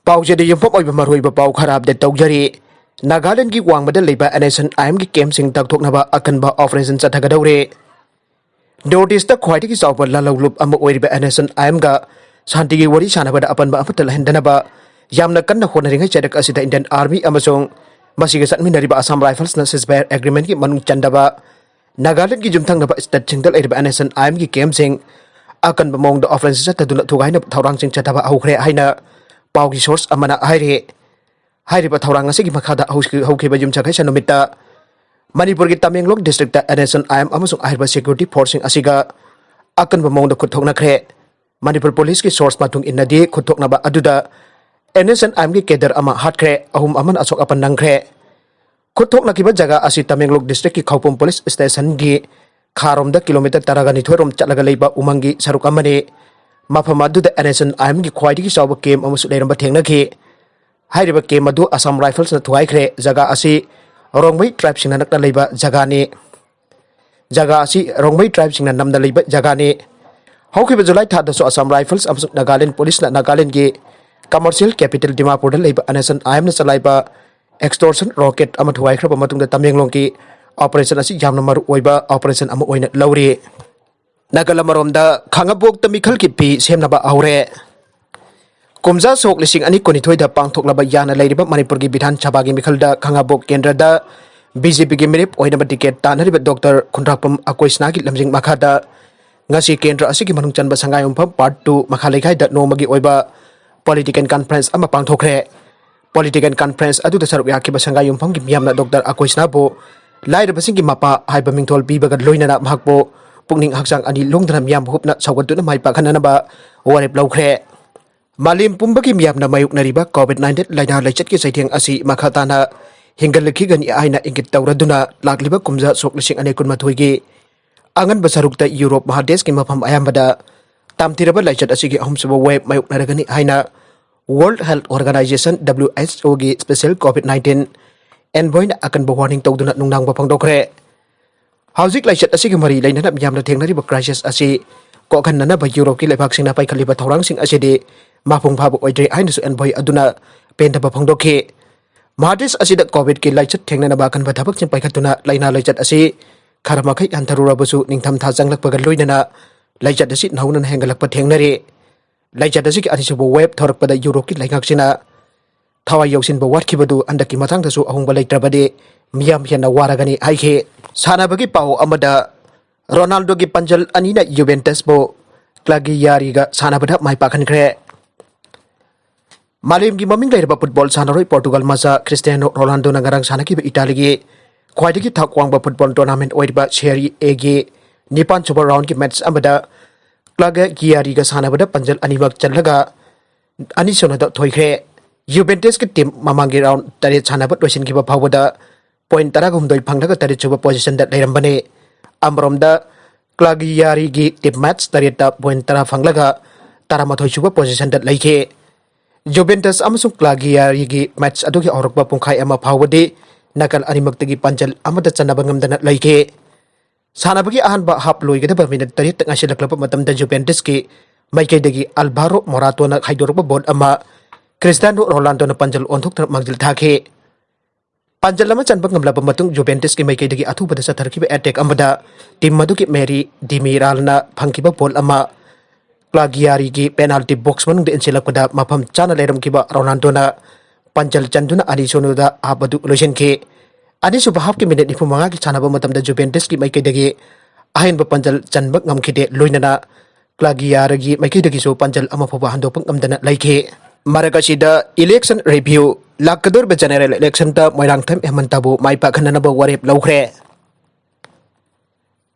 Paujade Yumpo Maruiba Pau Karab de Togari, Nagaland gi Wang Madal Liba NSCN-IM gi Kem Sing Takthoknaba Akanba Operation Chatthagadouri. Notice the quality is over Lallonba Fanaba NSCN-IM ga Santi Wari Sanabada Akanba Lallonba Yamna Kana Honoring Chedak as the Indian Army Amazon Masigas Minariba Assam Rifles Nurses Bear Agreement gi Manung Chandaba Nagaland gi Jumtangnaba Stat Eriba NSCN-IM gi Kem Sing Akanba Mong the Offenses Touduna Taurang Sing Chatthaba Houre Haina Paugi source amana Haire Hairiba Tauranga Sigi Makada Hokiba Jum Chakasha Numita Manipur Tamenglong District NSCN-IM Amazon Airba Security Forcing Asiga Akanba Mong the Takthoknaba Manipur Police ki source matung inadi Takthoknaba aduda NSCN-IM ki keder ama Fakhre ahum aman asok apan nangkre Takthoknaba jaga asi Tamenglong District ki Khaupum Police Station gi Kharomda kilometer taragani thorom chatlaga leiba umangi saruk amani Mafamadu the NSCN-IM gi khwaidi ki sawa kem amusu leiramba thengnakhi hairiba kem adu Assam Rifles na thuaikhre jaga asi Rongmai tribe singna nakna leiba jaga asi Rongmai tribe singna namda leiba jaga ni haukiba July thada so Assam Rifles amusu Nagaland Police na Nagaland gi commercial capital Dimapur da leiba NSCN-IM na salaiba extortion rocket ama thuaikhra matung da Tamenglong ki operation asi jamna maru oiba operation ama oina lauri Nagalamaromda Khangabok the Mikhal Kipi Semnaba Houre Kumza Sok Lising Ani Konitoida Pangthokkadaba Yana Ladiba Manipur gi Bidhan Chabagi Mikhal da Khangabok Kendra da BJP gi Mirip Oinaba Ticket Tanariba Dr. Kundrapam Akoisnagi Lamjing Makada Ngasi Kendra Asiki Manung Chanba Sangayum Pam Part 2 Makhalikai da Nomagi Oiba Political Conference Ama Pangthokkre Political Conference Adu da Saruk Yakiba Sangayum Pam gi Miyamna Dr. Akoisnabo Lairaba Singi Mapa Haiba Mingthol Bibaga Loinana Mahakbo Pungning Haksang Ani Longdram Yam Hupna Sawaduna Mai Pakhanaba Warep Laukre Malim Pumbaki Miyamna Mayoknagani COVID-19 Laina Lechat ki Saiteng Asi Makhatana Hingalakki gani Aina Ingit Tauraduna Lakliba Kumza Sok Lising Ane Kunmathuigi Angan Basarukta Europe Mahades ki Mafam Ayambada Tamtiraba Lechat Asigi ahumsuba Wave Mayoknagani Aina World Health Organization WHO gi Special COVID-19 Envoy na Akanba warning touduna Nungna Hauzik Lechat Asigi Mari Lainana Yamna Tengnariba crisis Asi Kokanana ba Europe ki Lebak Singna Pai Khaliba Taurang Sing Asidi Mapung Pabu Oidre Ainasu Envoy Aduna Pentaba Pangdokhi Mahadis Asida COVID ki Lechat Tengnana Bakan Batabak Pai Khatuna Laina Lechat Asi Karamakai Antarura Basu Ningtam Thazang Lakpaga Loinana Lechat Asi Naunan Hengalakpa Tengnari Lechat Asiki Anisubu Web Thorak pada Europe ki Leingakki Thawai Yosin ba Watkibadu Andaki Matang Tasu Ahumba Leitrabade Miyam Hiana Waragani Aike Sanabagi Pau Amada Ronaldo gi Panjal Anina Juventus bo Klagi Yariga Sanabada Mai Pakhankre Malim gi Maming Lairba Football Sanaroi Portugal Maza Cristiano Ronaldo Nangarang Sanaki ba Italy gi Khwaidagi Thakwang ba Football Tournament Oidba Serie A gi Nipan Super Round ki match Amada Klagi Yariga Sanabada Panjal Animak Chanlaga Anisonada Thoikre Juventus ki team Mamangi round Tarit Sanabat Wasin ki ba Phawada Point Taragumdoi Panglaga Tarit Chuba position that Lairambane Amromda Klagi Yari gi tip match Tarita Point Tara Fanglaga Taramathoi Chuba position that Laike Juventus Amasung Klagi Yari gi match Aduki Orokba Pungkai Ama Phawade Nakal Animaktagi Panjal Amada Chanabangam Danat Laike Sanabagi Ahanba Hap Loigada Minute Tarit Ngashila Club Matam da Juventus ki Maikadagi Alvaro Morata na Haidorba Bod Ama Cristiano Ronaldo na Panjal Onthok Magjil Thake Panjal lama Chanbang Ngamla Matung Juventus ki Maikadagi Athuba sa Tarkiba attack Amada Tim Maduki Mary Dimiral na Pangkiba Bol Ama Klagi Yari gi penalty box manung de Insila Kuda Mapam Chana Leram Kiba Ronaldo na Panjal Chanduna Anisono da Abadu Lotion ki Anisu bahap ki minute ni Pumanga ki Chanaba Matam da Juventus ki Maikadagi Ahin ba Panjal Chanbak Ngamkide Loinana Klagi Yari gi Maikadagi so Panjal Amapoba Hando Pang Amdana Laike Marakasida election review Lakkadour general election ta Moirang Tham Emantabu Mai Pakhanaba Warep Laukre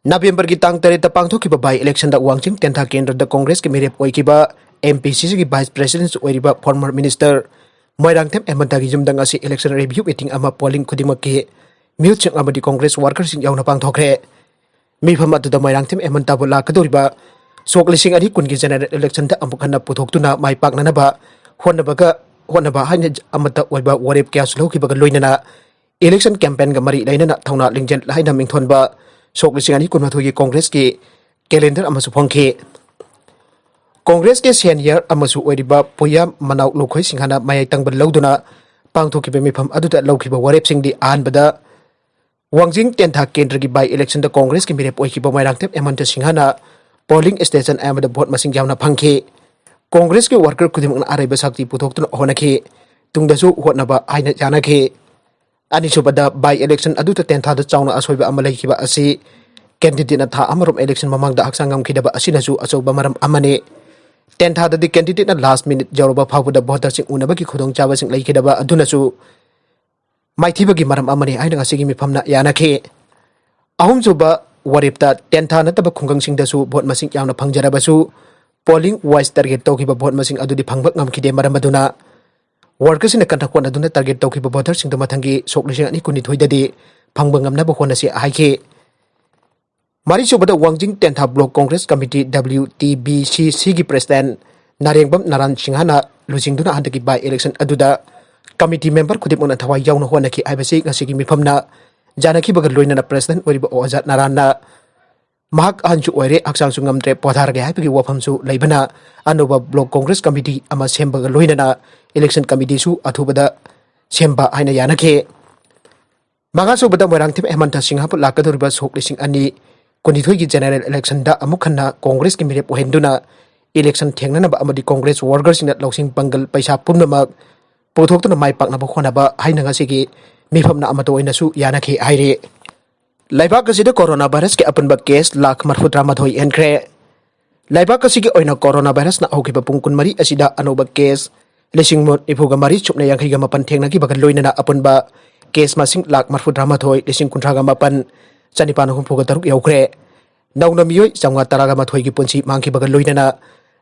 November ki tang tarita Pangthokkhiba by election da Wangching Tentha Kendra da Congress ki Mirep Oikiba MPCC ki Vice President Oiriba former Minister Moirang Tham Emantagi Jumdang asi election review meeting ama polling khudimaki Muchang amadi Congress workers sing yauna Pangthokkre Mifam atu da Moirang Tham Emantabu Lakkadouriba Sok Lising Ani kun ki general election da amukhanna Puthoktuna Mai Paknanaba Honaba Hanya Amata Oiba Warep Kya Slokiba Loinana election campaign ga Mari Lainana Thauna Lingjen Laina Mingthonba Sok Lising Ani kun Mathugi Congress ki calendar amasu phongkhe Congress ke senior amasu oiriba puya manau lokhoi singhana mayai tangbal lauduna pangthokkhiba mifam aduda laukhiba warep singdi ahanbada Wangjing tentha kendra ki by election da Congress ki mirep oikhiba mairangtep emanta singhana polling station amada vote masing jauna phangkhe Congress ke worker khudimang araiba sakti puthoktu honakhe tungdasu hotnaba aina janakhe anisubada by election aduta tentha da chauna asoiba amalaikiba asi candidate na tha amarom election mamangda haksangam khidaba asinasu asoba maram amane tentha da di candidate na last minute jawroba phawda voter sing unaba ki khudong chawa sing laikhidaba adunasu maithiba gi maram amane aina ngasigi mifamna yanakhe ahumsuba waripta tentha nataba khungang singdasu vote masing yamna phangjarabasu polling wise target tawkiba vote masing adudi phangbak ngamkhide maram aduna workers in kanthakwan aduna target tawkiba voter singda mathangi soklising ani kunithoi dadi phangbang ngamnaba honasi haikhe mari subada wangjing tentha block congress committee WTBCC gi president narengbam naran singhana lusingduna handaki by election aduda committee member khudimona thawai yauna honaki aibasi ngasigi mifamna janaki bagal loina na president oriba ozat narana mahak anju oire aksang sungamtre podharge haipagi wafamsu leibana anuba block congress committee ama sembaga loina na election committee su athubada semba aina yanake maga subada moirangthim hemanta singha pu lakadoriba sok lising ani kunithoi gi general election da amukhanna congress ki mirep ohenduna election thengna ba amadi congress workers in lausing pangal paisa pumna puthoktu mai pakna ba khonaba haina ngasigi mifamna amato oinasu yanakhe haire laibak asida coronavirus ke apanba case lakh marfutra mathoi enkhre laibak asigi oina coronavirus na aukiba pungkun mari asida anoba case lesing mot ifuga mari chupna yankhai ga mapan thengna ki bagal loina na apanba case masing lakh marfutra mathoi lesing kunthra ga mapan chanipan humfuga taruk yaukhre nauna miyoi changwa taraga mathoi gi punchi mangki bagal loina na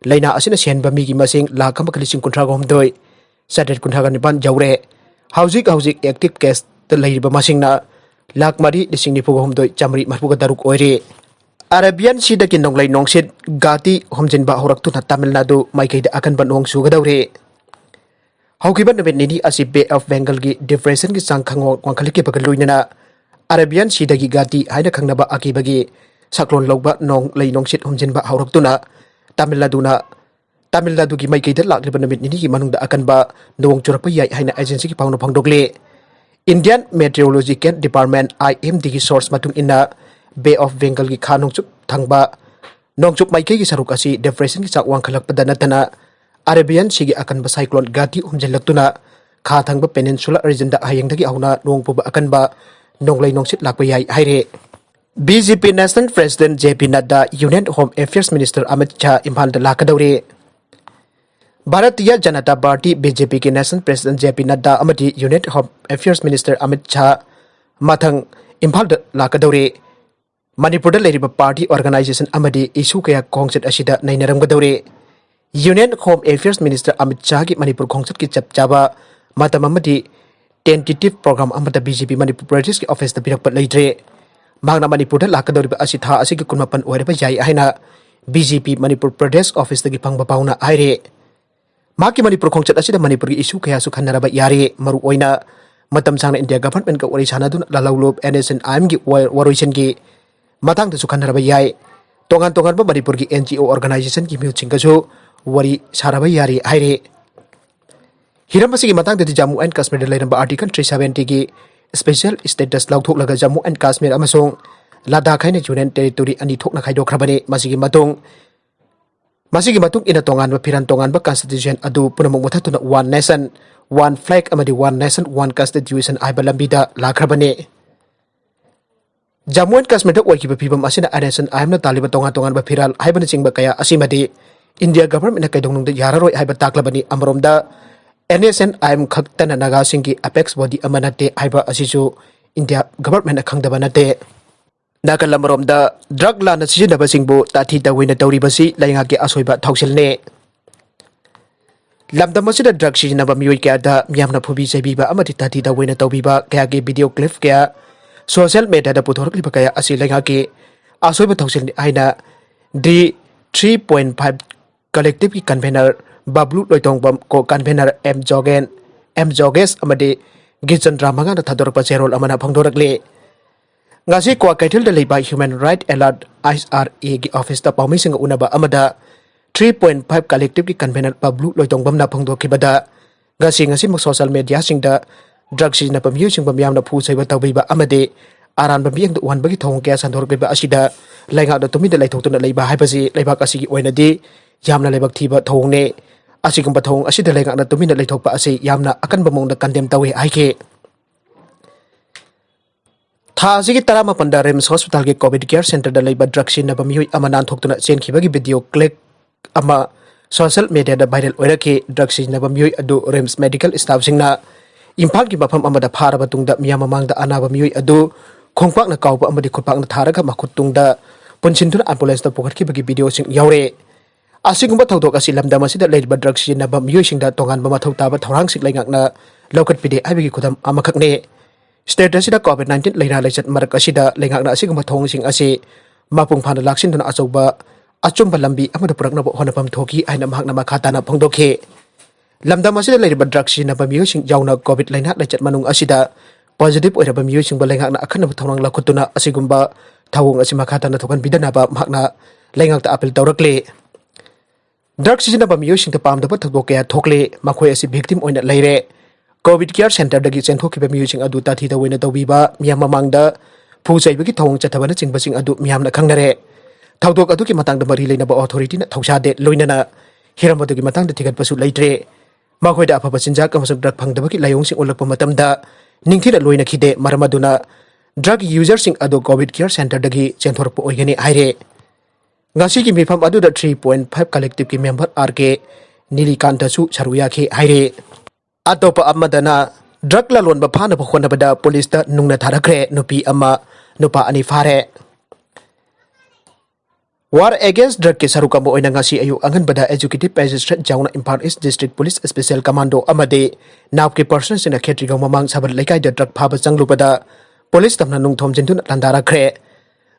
laina asina senba mi gi masing lakh am lising kunthra ga humdoi Sadet Kunthaganipan Jaure Hausik active case the Laiba Masingna Lak Mari the Singapore Homdoi Chamri Mapuka Daruk Oire Arabian Sidakin Nonglai Nongsit Gati Homjinba Horaktu Tamil Nadu Maike the Akanba Nong Sugadaure Haukiban the Nidi as Bay of Bengal gi depression gi Sankango Wankaliki Pakaluina Arabian Sidagi Gati Haida Kangnaba Akibagi Saklon Loba Nong Lay Nongsit Homjinba Horaktuna Tamil Nadu ki mai kaida lakliba namit nini ki manungda Akanba nuwang churakpa yai haina agency ki pangno phangdokle Indian Meteorological Department IM digi source matung ina Bay of Bengal ki kha nongchup thangba nongchup mai ki saruk asi depression ki chakwang khalakpada natana Arabian sigi Akanba cyclone gati humjelaktuna kha thangba peninsula region da hayengdagi auna nongpuba Akanba nonglai nongsit lakpa yai haire BJP National President JP Nadda Union Home Affairs Minister Amit Shah Imphal da Takthoknaba Bharatiya Janata Party BJP के National President JP Nadda amadi Union Home Affairs Minister Amit Shah mathang Imphal da Takthoknaba Manipur da leiriba party organization amadi issue kaya khongset asida nainaramgadore Union Home Affairs Minister Amit Shah ki Manipur khongset ki chapchaba matam amadi tentative program amada BJP Manipur Pradesh ki office da birakpat leitre magna Manipur da Takthoknaba asitha asigi kunmapan oireba yai haina BJP Manipur Pradesh office da gi phangba pauna aire Maki Manipur khongchat asida Manipur gi issue kaya su khanaraba yare maru oina matam sangna India government ka ori sanadun Lallonba NSCN-IM gi waroisen gi matang da su khanaraba yai tongan ba Manipur gi NGO organization gi mu chingka su wari saraba yare haire hiram asigi matang da Jammu and Kashmir da leiramba article 370 gi special status lauthok laga Jammu and Kashmir amasong Ladakh haina union territory ani thokna khaidokhrabane masigi matung ina tongan ba piran tongan ba constitution adu punamuk mathatuna one nation one flag amadi one nation one constitution aiba lambida lakhrabane Jammu and Kashmir da oikiba pibam asina NSCN-IM na taliba tongan ba piral aibana chingba kaya asimadi India government na kaidongnung da yararoi aiba taklabani amromda NSCN-IM khaktana naga singi apex body amanate aiba asisu India government na khangdaba nate Nakalamrom da drug lana sijinnaba singbu tathi-taoina touribasi Leingakki asoiba thousilni lamdam asida drug sijinnaba miyoi kaya da miyamna phubi chaibiba amadi tathi-taoina toubiba kaya gi video clip kaya social media da puthorkliba kaya asi Leingakki asoiba thousilni aina D 3.5 collective ki convener Bablu Loitongbam ko convener M Joges amadi Gichandra mangana thadorpa cherol amana phangdorakle ngasi kwa kaithil da leiba human right alert ISRA gi office da pawmising unaba amada 3.5 collective ki convener Pablu Loitongban na pangthokkibada ngasi mo social media singda drug sijinnaba miyoi sing bamyam na phusaiba toubiba amade aran bamyang do wan bagi thong kya sandhorkhiba asida Leingakki tumi da laithoktuna leiba haibasi leibak asigi oinadi yamna leibak thiba thongne asigumba thong asida Leingakki tumi da laithokpa asi yamna Akanba mongda condemn tawi aike Thasi ki tara mapanda Rems Hospital ki COVID Care Center da leiba drug sijinnaba miyoi ama nanthokuna chenthokkhibagi video clip ama social media da viral oiraki drug sijinnaba miyoi adu Rems medical staff singna Imphal ki mafam amada pharaba tungda miyam mamangda anaba miyoi adu khongpak na kauba amadi khutpak na tharaga makhut tungda punchintuna ambulance da pokhatkibagi video sing yaure asigumba thodok asi lamdam asida leiba drug sijinnaba miyoi singda tonganba mathau taba thorang sik Leingakna laukat pide aibagi khudam amakhakne State asida COVID-19 leina lechat marak asida Leingakna asigumba thong sing asi mapung phana laksinduna asoiba achumba lambi amada purakna honapam thoki aina mahakna makhatana phongdokhe lamdam asida leiba drug sijinnaba miyoi sing yauna COVID leina lechat manung asida positive oiraba miyoi sing Leingakna akhanaba thorang lakhutuna asigumba thawung asi makhatana thokan bidanaba mahakna Leingakta appeal tawrakle drug sijinnaba miyoi sing ta pamdaba thakbo kaya thokle makhoi asi victim oina leire COVID Care Center dagi chenthorkkhiba miyoi sing adu tathi-taoina toubiba miyam mamangda phusaibagi thawung chathabana chingbasing adu miyamna khangnare thawdok adu ki matangda mari leinaba authority na thawsade loinana hiramadu ki matangda thigatpasu leitre makhoida afaba chinjak amasung drug phangdabaki layong sing ulakpa matamda ningthina loina khide maramaduna drug user sing adu COVID Care Center dagi chenthorkpa oigani haire ngasi ki mifam adu da 3.5 collective ki member RK Nilikanta su saruya khe haire Atopa amadana drug Lallonba Fanaba Hotnabada police da Nungna thomduna Nupi ama Nupa ani Fakhre War against drug ke sarukamba oina ngasi ayu Akanba executive magistrate jauna Imphal East District Police Special Commando amade napki person sina khetrigaw mamang sabar laikai da drug phaba changlubada police tamna Nungna thomduna Landarkkhre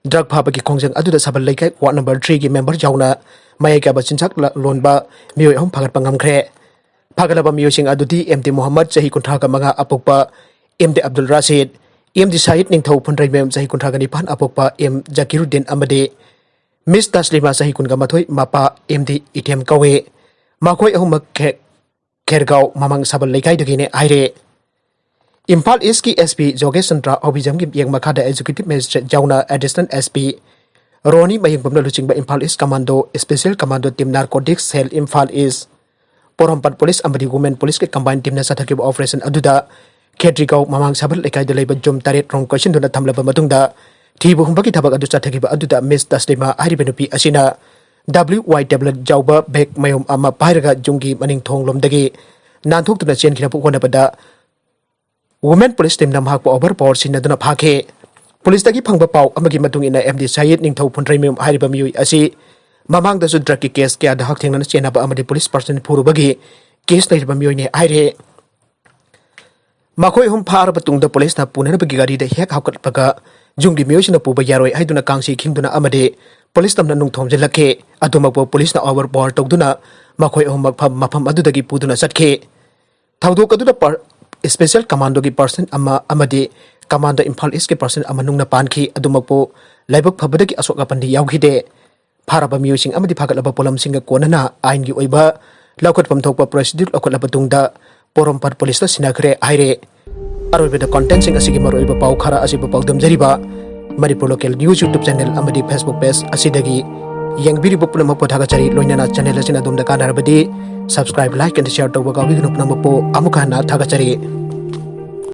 drug phaba ki khongjang adu da sabar laikai ward number 3 ki member jauna mayaka bachinchak Lallonba miyoi ahum phagat pangamkhre Phagalaba miyoi sing adudi MD Muhammad Sahi Kuntraga Manga apokpa MD Abdul Rashid MD Sahid Ningthau Phunrai Mem Sahi Kuntraga Nipan apokpa M Jakiruddin amade Miss Taslima Sahi Kunga Mathoi Mapa MD Item Kawe Makhoi ahumak Khergaw mamang sabal laikai dagine aire Imphal East ki SP Jogesh Chandra Obijam ki yang makhada executive magistrate jauna assistant SP Roni Mayang Bamna Luchingba Imphal East Commando Special Commando Team Narcotics Cell Imphal East Porompat Police amadi Women Police ke combined team na Chatthagadouri operation aduda khetrigaw mamang sabal laikai da leiba jom taret rong question duna thamlaba matungda thibu humbaki thabak adu Chatthagadouri aduda Miss Taslima hariba nupi asina WY tablet jawba bag mayom ama pairaga jungi maning thonglomdagi nanthokduna chenkhina Hotnabada Women Police team na mahakpa overpower sinaduna phakhe police dagi phangba paw amagi matungina MD Sayed Ningthau Phunrai Mem hariba miyoi asi mamang da su drug ki case kya da hak thengna chenaba amadi police person phurubagi case leiba miyoi ne aire makhoi hum phar batung da police na punana bagi gari da hek hakat paga jungi miyoi sina puba yaroi haiduna kangsi khingduna amade police tamna nung thomjelakhe adumakbo police na overpower togduna makhoi hum mafam adudagi puduna satke thawdok aduda special commando ki person amade commando Imphal East ki person amanungna panki adumakbo laibak phabadagi asoka pandi yaukhide Pharaba miyoi sing amadi phagalaba polam singa konana ain gi oiba laukhat pamthokpa procedure laukhatlaba tungda porompat police la sinakhre aire aroibeda content sing asigi maroiba pau khara asiba pawdam jariba Manipur local news YouTube channel amadi Facebook page asidagi yangbiribo punama pothaga chari loinana channel asina dumda kanarabadi subscribe like and share tawba gawi gnupna mapo amukana thaga chari